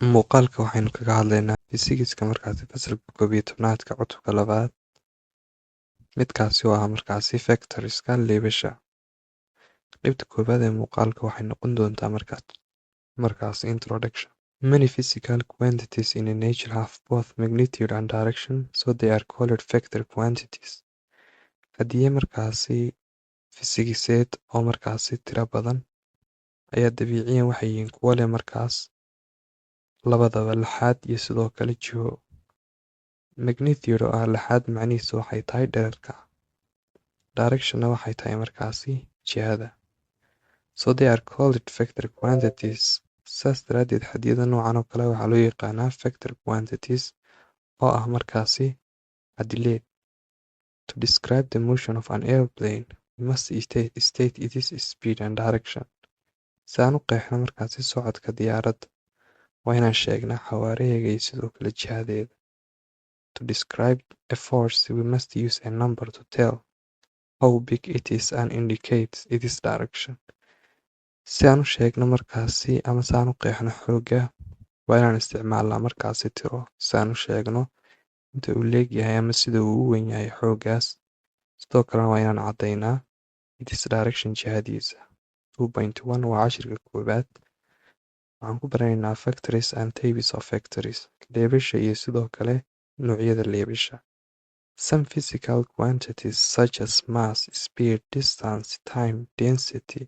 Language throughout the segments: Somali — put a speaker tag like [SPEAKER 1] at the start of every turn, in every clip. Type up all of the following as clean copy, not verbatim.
[SPEAKER 1] Muuqaalka waxaynu kaga hadlaynaa physics-ka markaasi fasalka 11aad cutubka 2 midkaasi oo ah markaasi vectorska leebasha. Qaybta koowaad ee muuqaalka waxay noqon doontaa markaasi introduction. Many physical quantities in nature have both magnitude and direction, so they are called vector quantities. Haddii markaasi fisigseed oo markaasi tiro badan ayaa dabiiciyan waxay yihiin kuwo leh markaas labadaba laxaad iyo sidoo kale jiho. Magnitude oo ah laxaad macnihiisu waxay tahay dhererka, directionna waxay tahay markaasi jihada. So they are called vector quantities. Saas daraadeed xadiyada noocan oo kale waxaa loo yaqaanaa vector quantities oo ah markaasi cadileed. To describe the motion of an airplane, we must state its speed and direction. Si aan u qeexno markaasi socodka diyaaradda, waa inaan sheegnaa xawaaraheega iyo sidoo kale jihadeeda. To describe a force, we must use a number to tell how big it is and indicate its direction. Si aan u sheegno markaasi ama si aan u qeexno xoogga, waa inaan isticmaalnaa markaasi tiro si aan u sheegno inta uu leegyahay ama sida uu u weyn yahay xooggaas. Sidoo kalena waa inaan caddaynaa its direction jihadiisa. 2.1 waa cashirka koowaad. Waxaan ku baranaynaa vectors and types of vectors, leebasha iyo sidoo kale noocyada leebasha. Some physical quantities such as mass, speed, distance, time, density,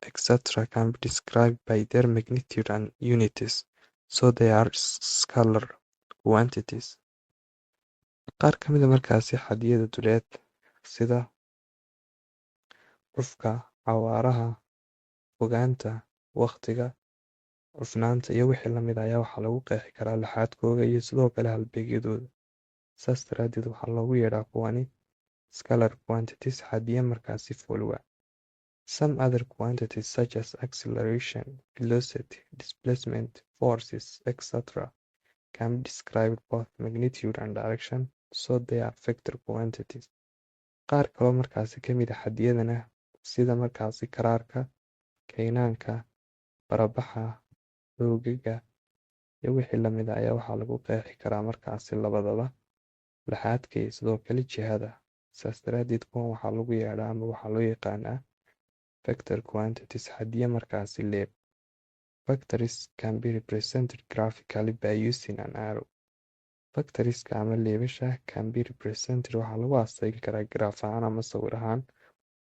[SPEAKER 1] etc. can be described by their magnitude and units, so they are scalar quantities. Qaar ka mid a markaasi xadiyada duleed sida cufka, xawaaraha, fogaanta, waqtiga, cufnaanta iyo wixii la mid ah ayaa waxaa lagu qeexi karaa laxaadkooda iyo sidoo kale halbeegyadooda. Saas daraadeed waxaa loogu yeedhaa kuwani scalar quantities xadiya markaasi folwa. Some other quantities such as acceleration, velocity, displacement, forces, etc. can be described both magnitude and direction, so they are vector quantities. Qaar kaloo markaasi ka mid ah xadiyadana sida markaasi karaarka, kaynaanka, barabaxa, xoogaga iyo wixii la mid ah ayaa waxaa lagu qeexi karaa markaasi labadaba laxaadka iyo sidoo kale jihada. Saas daraadeed kuwan waxaa lagu yeedhaa ama waxaa loo yaqaanaa vector quantities xadiya markaasi leeb. Vectors can be represented graphically by using an arrow. Vectorska ama leebasha can be represented waxaa lagu asteyn karaa graaf ahaan ama sawir ahaan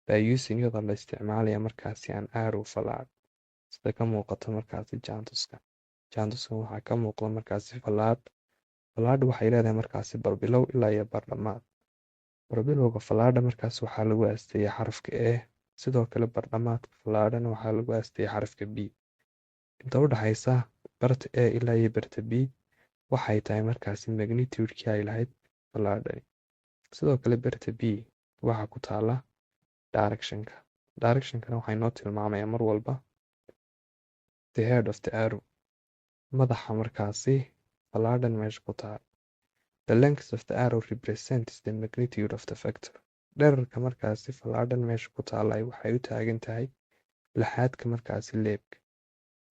[SPEAKER 1] by using iyadoo la isticmaalaya markaasi an arrow fallaadh sida ka muuqato markaasi jaantuska. Jaantuskan waxaa ka muuqda markaasi fallaadh. Fallaadhu waxay leedahay markaasi barbilow ilaa iyo bardhamaad. Barbilowga fallaadha markaas waxaa lagu asteeyay xarafka A, sidoo kale bardhamaadka fallaadhana waxaa lagu asteeyay xarafka B. Inta u dhaxaysa barta A ilaa iyo barta B waxay tahay markaasi magnitude-kii ay lahayd fallaadhani. Sidoo kale barta B waxaa ku taala direction-ka. Direction-kana waxay noo tilmaamayaa mar walba the head of the arrow, madaxa markaasi fallaadhan meesha ku taal. The length of the arrow represents the magnitude of the vector. Dhererka markaasi fallaadhan meesha ku taala waxay u taagan tahay laxaadka markaasi leebka.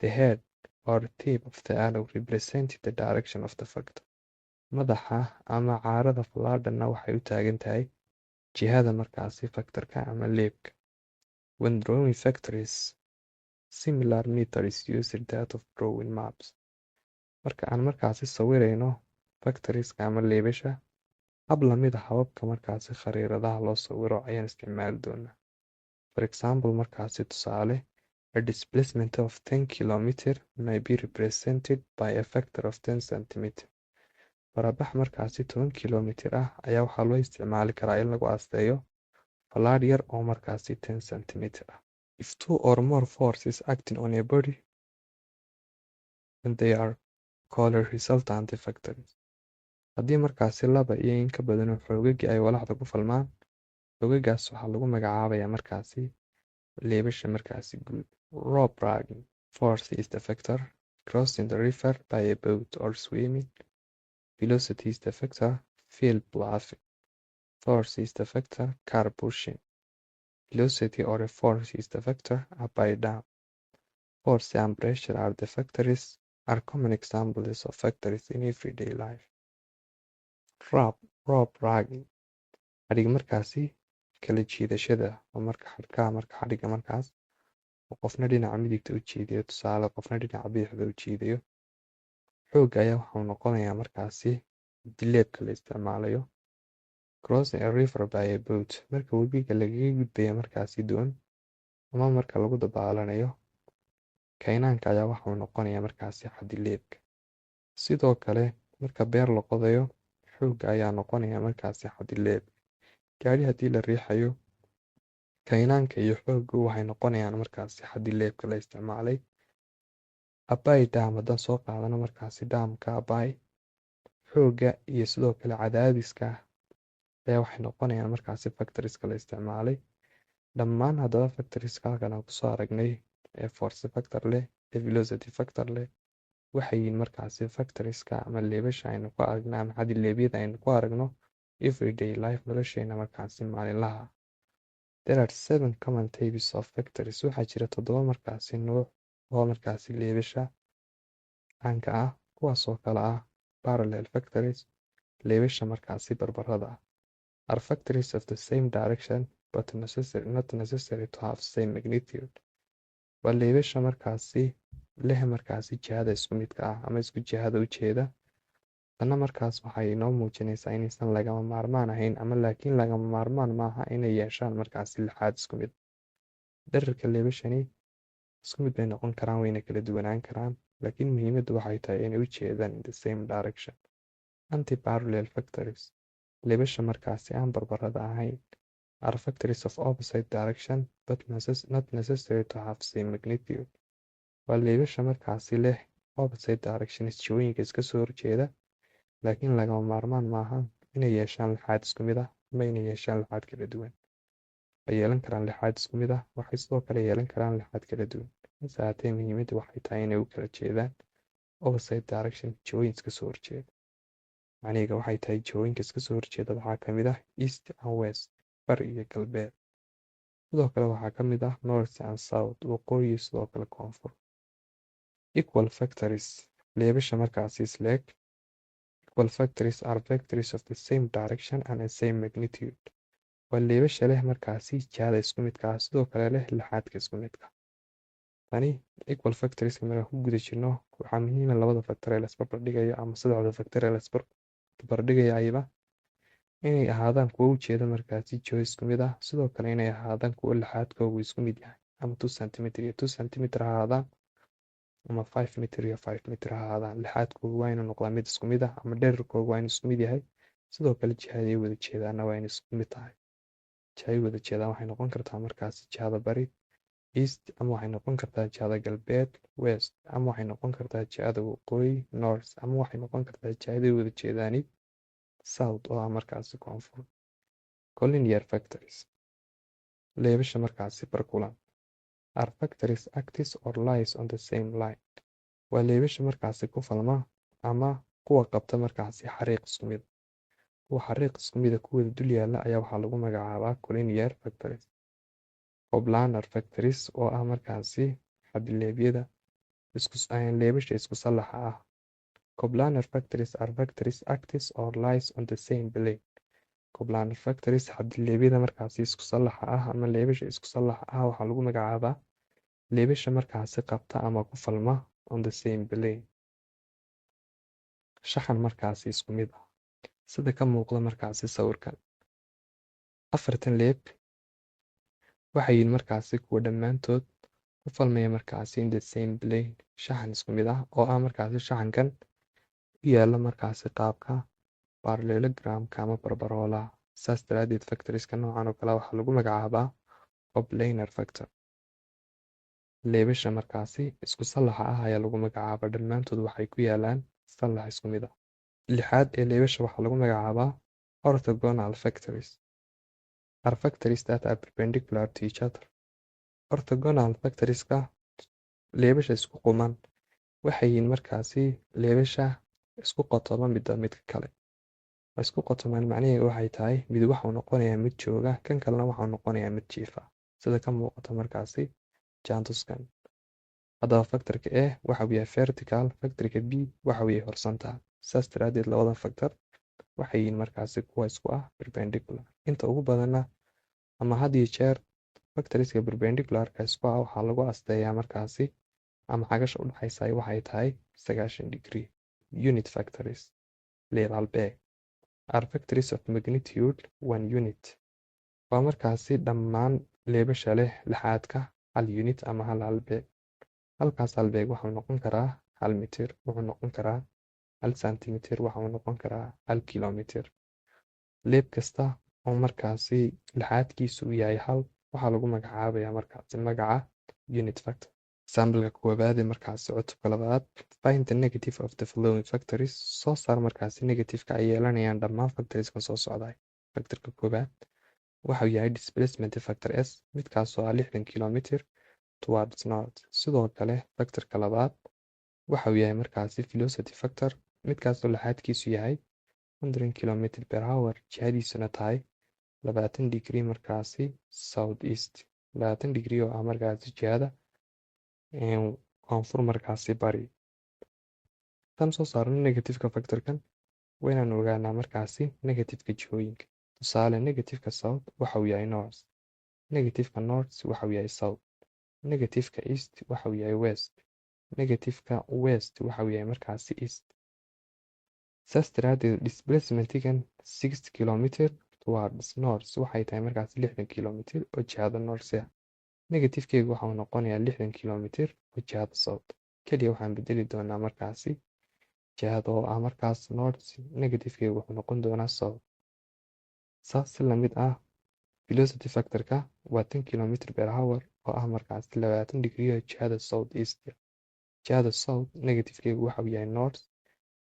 [SPEAKER 1] The head or tip of the arrow represents the direction of the vector. Madaxa ama caarada fallaadhana waxay u taagan tahay jihada markaasi vectorka ama leebka. When drawing vectors, similar method is used that of drawing maps. Marka aan markaasi sawirayno vectorska ama leebasha, hab lamid ah hababka markaasi khariiradaha loo sawiro ayaan isticmaali doonaa. For example, markaasi tusaale, a displacement of 10 km may be represented by a vector of 10 cm. Barabax markaasi 10 kilomitir ah ayaa waxaa loo isticmaali karaa in lagu asteeyo fallaadh yar oo markaasi 10 cm ah. If two or more forces acting on a body, then they are called resultant vectors. Haddii markaasi laba iyo in ka badan xoogagii ay walaxda ku falmaan, xoogagaas waxaa lagu magacaabayaa markaasi leebasha markaasi guud. Rope dragging force is the vector. Crossing the river by a boat or swimming, velocity is the vector. Field bluffing force is the vector. Car pushing, velocity or a force is the vector. Up and down force and pressure are the vectors. are common examples of factors in everyday life. Rob ragging xadhig markaasi kala jiidashada oo marka xadhiga markaas oo qofna dhinaca midigta u jiidayo tusaale qofna dhinaca bidixda u jiidayo xoogga ayaa waxuu noqonayaa markaasi dileebka la isticmaalayo crossing a river by a boat marka webiga lagaga gudbayo markaasi doon ama marka lagu dabaalanayo kaynaanka ayaa waxuu noqonayaa markaasi xadileebka sidoo kale marka beer la qodayo xoogga ayaa noqonaya markaasi xadileebka gaari haddii la riixayo kaynaanka iyo xooggu waxay noqonayaan markaasi xadileebka la isticmaalay Abai Dam haddaan soo qaadano markaasi daamka Abai xoogga iyo sidoo kale cadaadiska ayaa waxay noqonayaan markaasi factorieska la isticmaalay dhammaan haddaba factorieska halkan aan kusoo aragnay ee force factor leh ee velocity factor leh waxay yihiin markaasi factorieska ama leebasha aynu ku aragno ama xadileebyada aynu ku aragno everyday life nolosheena markaasi maalinlaha There are 7 common types of factories waxaa jira 7 markaasi nooc oo markaasi leebasha caanka ah kuwaasoo kala ah parallel factories leebasha markaasi barbarada ah are factories of the same direction but not necessary to have same magnitude waa leebasha markaasi leh markaasi jihada isku midka ah ama isku jihada u jeeda tanna markaas waxay inoo muujinaysaa inaysan lagama maarmaan ahayn ama laakiin lagama maarmaan maaha inay yeeshaan markaasi lixaad isku mid dhererka leebashani isku mid bay noqon karaan wayna kala duwanaan karaan laakiin muhiimaddu waxay tahay inay u jeedaan in the same direction anti-parallel factories leebasha markaasi aan barbarada ahayn are factories of opposite direction but not necessary to have same magnitude waa leebasha markaasi leh opposite directions jihooyinka iska soo horjeeda laakiin lagama maarmaan maaha inay yeeshaan lixaad isku mid ah ama inay yeeshaan lixaad kala duwan way yeelan karaan lixaad isku mid ah waxay sidoo kale yeelan karaan lixaad kala duwan hase haatee muhiimaddu waxay tahay inay u kala jeedaan opposite direction jihooyin iska soo horjeeda macnihiga waxay tahay jihooyinka iska soo horjeeda waxaa ka mid ah east and west bari iyo galbeed sidoo kale waxaa ka mid ah north and south waqooyi sidoo kale koonfur equal factories leebasha markaasi isleeg equal factories are factories of the same direction and the same magnitude waa leebasha leh markaasi jihada isku midka ah sidoo kale leh lixaadka isku midka tani equal factorieska markaan ku guda jirno waxaa muhiima labada factor ee la isbarbar dhigayo ama saddexda factor ee la isbarbar dhigayayba inay ahaadaan kuwo u jeeda markaasi jiho isku mid ah sidoo kale inay ahaadaan kuwo lixaadkoogu isku mid yahay ama 2 centimeter iyo 2 centimeter ha ahaadaan ama 5 mitir iyo 5 mitir ha ahaadaan lixaadkoogu waa inuu noqdaa mid isku mid ah ama dhererkoogu waa inuu isku mid yahay sidoo kale jihaday wada jeedaana waa inay isku mid tahay jihay wada jeedaan waxay noqon kartaa markaasi jihada bari east ama waxay noqon kartaa jihada galbeed west ama waxay noqon kartaa jihada waqooyi north ama waxay noqon kartaa jihaday wada jeedaani south oo ah markaasi koonfur collinear factories leebasha markaasi barkulan are factories acts or lies on the same line waa leebasha markaasi ku falma ama kuwa qabta markaasi xariiq isku mid kuwa xariiq isku mida kuwada dul yaalla ayaa waxaa lagu magacaabaa collinear factories coplanar factories oo ah markaasi xadileebyada leebasha isku sallaxa ah coplanar factories are factories acts or lies on the same plane coplanar factories xadileebyada markaasi isku sallaxa ah ama leebasha isku sallaxa ah waxaa lagu magacaabaa leebasha markaasi qabta ama ku falma on the same plane shaxan markaasi isku mid ah sida ka muuqda markaasi sawirkan afartan leeb waxay yihiin markaasi kuwa dhammaantood ku falmaya markaasi in the same plane shaxan isku mid ah oo ah markaasi shaxankan u yaalla markaasi qaabka parallelogramka ama barbaroolaha saas daraadeed factorieska noocan oo kale waxaa lagu magacaabaa coplanar factor leebasha markaasi isku sallaxa ah ayaa lagu magacaabaa dhammaantood waxay ku yaalaan sallax isku mid ah lixaad ee leebasha waxaa lagu magacaabaa orthogonal factories are factories that are perpendicular to each other orthogonal factorieska leebasha isku quman waxay yihiin markaasi leebasha isku qotoma midba midka kale isku qotomaan macnaheedu waxay tahay mid waxuu noqonayaa mid jooga kan kalena waxuu noqonayaa mid jiifa sida ka muuqata markaasi jaantuskan haddaba factorka A waxa uu yahay vertical, factorka B waxa uu yahay horizontal. Saas daraadeed labadan factor waxay yihiin markaasi kuwa isku ah perpendicular. Inta ugu badanna ama had iyo jeer factoriska perpendicularka isku ah waxaa lagu asteeyaa markaasi ama xagasha u dhaxaysa waxay tahay 90 degree. Unit factors level B are factors of magnitude 1 unit. Waa markaasi dhammaan leebasha leh lixaadka hal unit ama hal halbeeg. Halkaas halbeeg wuxuu noqon karaa 1 mitir, wuxuu noqon karaa 1 sentimitir, wuxuu noqon karaa 1 kilomitir. Leeb kasta oo markaasi lixaadkiisu yahay hal waxaa lagu magacaabayaa markaasi magaca unit factor. Example-ka koowaad ee markaasi cutubka labaad, find the negative of the following factors. Soo saar markaasi negative-ka ay yeelanayaan dhammaan factorskan soo socday. Factorka koowaad waxa uu yahay displacement factor S, midkaasoo ah 60 kilomitir towards north. Sidoo kale factorka labaad waxa uu yahay markaasi velocity factor, midkaasoo lixaadkiisu yahay 100 kilomitir per hour, jihadiisuna tahay 20 degree markaasi south east, 20 degree oo ah markaasi jihada koonfur markaasi bari. Tan soo saarno negative-ka factorkan waynaan ogaanaa markaasi negative-ka jihooyinka. Tusaale, negative-ka south waxa uu yahay north, negative-ka north waxa uu yahay south, negative-ka east waxa uu yahay west, negative-ka west waxa uu yahay markaasi east. Saas daraadeed displacement-gan 60 kilomitir towards north waxay tahay markaasi 60 kilomitir oo jihada north ah. Negative-keegu waxa uu noqonayaa 60 kilomitir oo jihada south. Kaliya waxaan bedeli doonaa markaasi jihada oo ah markaas north, negative-keegu wuxuu noqon doonaa south. Saas si la mid ah velocity factor-ka waa 10 kilomitir per hour oo ah markaasi 20 degree oo jihada south east. Jihada south negative-keegu waxa uu yahay north,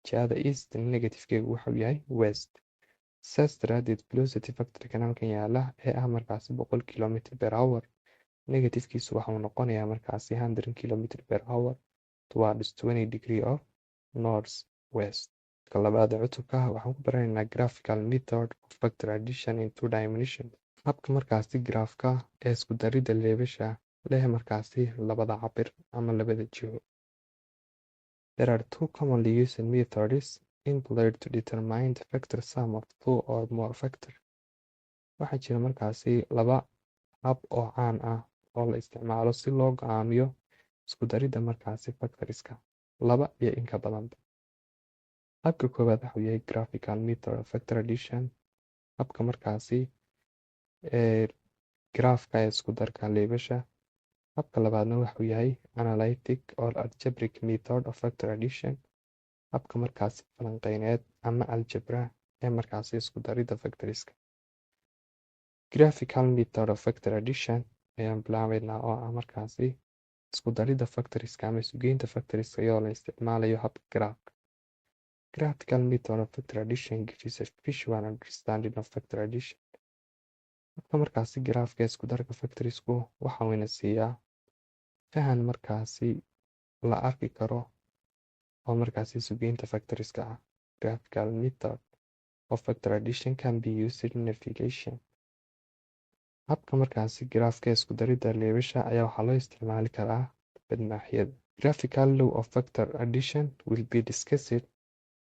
[SPEAKER 1] jihada east negative-keegu waxa uu yahay west. Saas daraadeed velocity factor-kan halkan yaala ee ah markaasi 100 kilomitir per hour, negative-kiisu waxa uu noqonayaa markaasi 100 kilomitir per hour towards 20 degree of north west. Ka labaad ee cutubka waxaan ku baranaynaa graphical method of factor addition in 2 dimensions. Habka markaasi graafka ee isku darida leebasha leh markaasi labada cabir ama labada jiho. There are 2 commonly used methods employed to determine the factor sum of 2 or more factors. Waxaa jira markaasi laba hab oo caan ah oo la isticmaalo si loo go'aamiyo isku darida markaasi factorska laba iyo in ka badanba. Habka koowaad waxa uu yahay graphical method of factor addition. Habka markaasi graafka ee isku darka leebasha. Habka labaadna waxa uu yahay analytic or algebraic method of factor addition. Habka markaasi falanqeyneed ama algebra ee markaasi isku darida factorska. Graphical method of factor addition ayaan bilaabeynaa oo ah markaasi isku darida factorska ama isugeynta factorska iyadoo la isticmaalayo habka graafka. Graphical method of factor addition gives a visual understanding of factor addition. Habka markaasi graafka isku darka factorsku waxa uu ina siiyaa fahan markaasi la arki karo oo markaasi isugeynta factorska ah. Graphical method of factor addition can be used in navigation. Habka markaasi graafka isku darida leebasha ayaa waxaa loo isticmaali karaa badmaaxyada. Graphical law of factor addition will be discussed.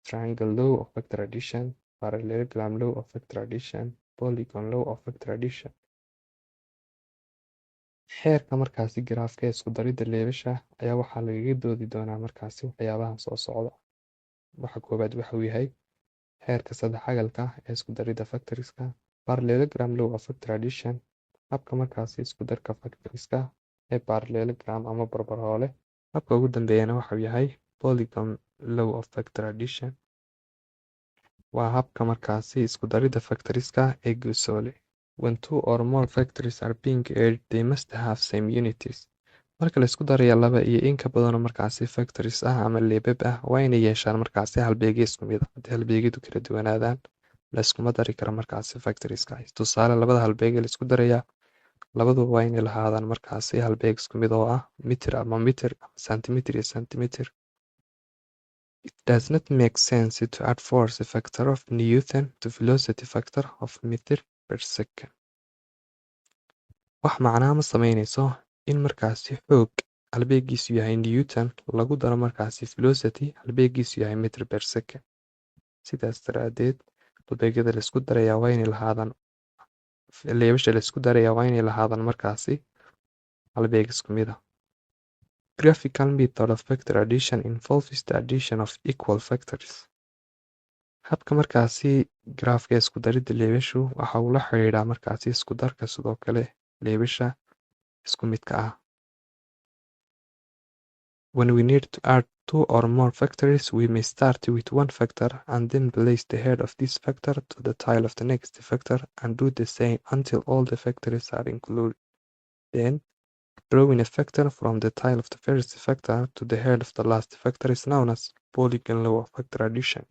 [SPEAKER 1] Triangle law of factor addition, parallelogram law of factor addition, polygon law of factor addition. Xeerka markaasi graafka isku darida leebasha ayaa waxaa lagaga doodi doonaa markaasi waxyaabahan soo socda. Waxa koowaad waxa uu yahay xeerka saddex xagalka ee isku darida factorska, parallelogram law of factor addition, habka markaasi isku darka factorska ee parallelogram ama barbarhoole. Habka ugu dambeeyana waxa uu yahay polygon law of factor addition. Waa habka markaasi isku darida factorska ee goosole. When 2 or more factors are being added, they must have same unities. Marka la isku darayo laba iyo in ka badan oo markaasi factors ah ama leebab ah waa inay yeeshaan markaasi halbeegyo isku mid ah. Haddii halbeegyadu kala duwanaadaan la iskuma dari karo markaasi factorska. Tusaale, labada halbeeg ee la isku daraya labaduba waa inay lahaadaan markaasi halbeeg isku mid oo ah mitir ama mitir, centimeter iyo centimeter. It does not make sense to add force factor of Newton to velocity factor of meter per second. Wax macnaha ma sameynayso in markaasi xoog halbeegiisu yahay Newton lagu daro markaasi velocity halbeegiisu yahay meter per second. Sidaas daraadeed halbeegyada la isku darayaa waa inay lahaadaan leebasha la isku darayaa waa inay lahaadaan markaasi halbeeg isku mid ah. Graphical method of factor addition involves the addition of equal factors. Habka markaasi graafka isku darida leebashu waxa uu la xiriiraa markaasi isku darka sidoo kale leebasha isku midka ah. When we need to add two or more factors, we may start with one factor and then place the head of this factor to the tail of the next factor and do the same until all the factors are included. Then, drawing a factor from the tail of the first factor to the head of the last factor is known as Polygon law of factor addition.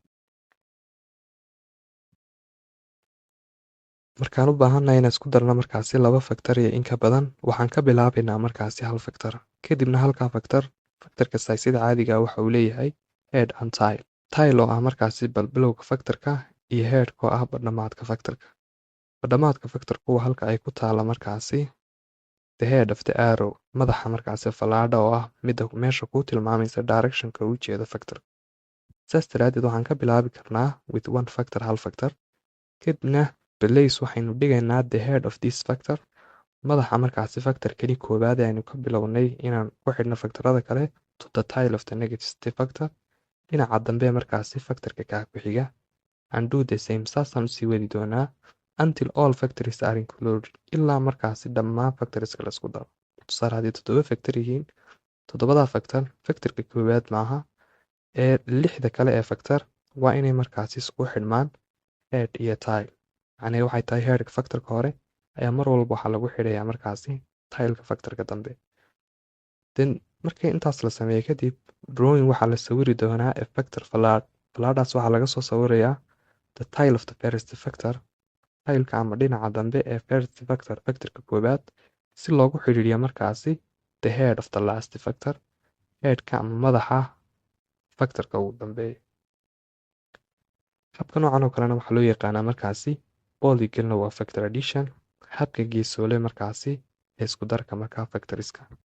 [SPEAKER 1] Markaan u baahannahay inaan isku darno markaasi laba factor iyo in ka badan, waxaan ka bilaabaynaa markaasi hal factor. Kadibna halkaa factor kasta sida caadiga ah waxa uu leeyahay head and tail. Tail oo ah markaasi bilowga factorka iyo headka oo ah badhamaadka factorka. Badhamaadka factorku waa halka ay ku taala markaasi the head of the arrow, madaxa markaasi fallaadha oo ah midda meesha ku tilmaamaysa directionka uu jeedo factor. Saas daraadeed waxaan ka bilaabi karnaa with one factor hal factor. Kadibna place waxaynu dhigaynaa the head of this factor, madaxa markaasi factorkani koowaad aynu ka bilownay inaan ku xidhno factorada kale to the tail of the next factor, dhinaca dambe markaasi factorka kaa ku xiga and do the same. Saasaan usii wadi doonaa until all factors are included, ilaa markaasi dhammaan factorska la isku daro. Tusaale haddii 7 factor yihiin, 7da factor factorka koowaad maaha ee 6da kale ee factor waa inay markaasi isku xidhmaan head iyo tail. Yacni waxay tahay headka factorka hore ayaa mar walba waxaa lagu xidhayaa markaasi tailka factorka dambe. Then markii intaas la sameeyo kadib, drawing waxaa la sawiri doonaa a factor fallaadh. Fallaadhaas waxaa laga soo sawirayaa the tail of the first factor, tailka ama dhinaca dambe ee first factor factorka koowaad si loogu xidhiidhiyo markaasi the head of the last factor, headka ama madaxa factorka ugu dambeeya. Habka noocan oo kalena waxaa loo yaqaanaa markaasi Polygon law of factor addition, habka geesoole markaasi ee isku darka markaa factoriska.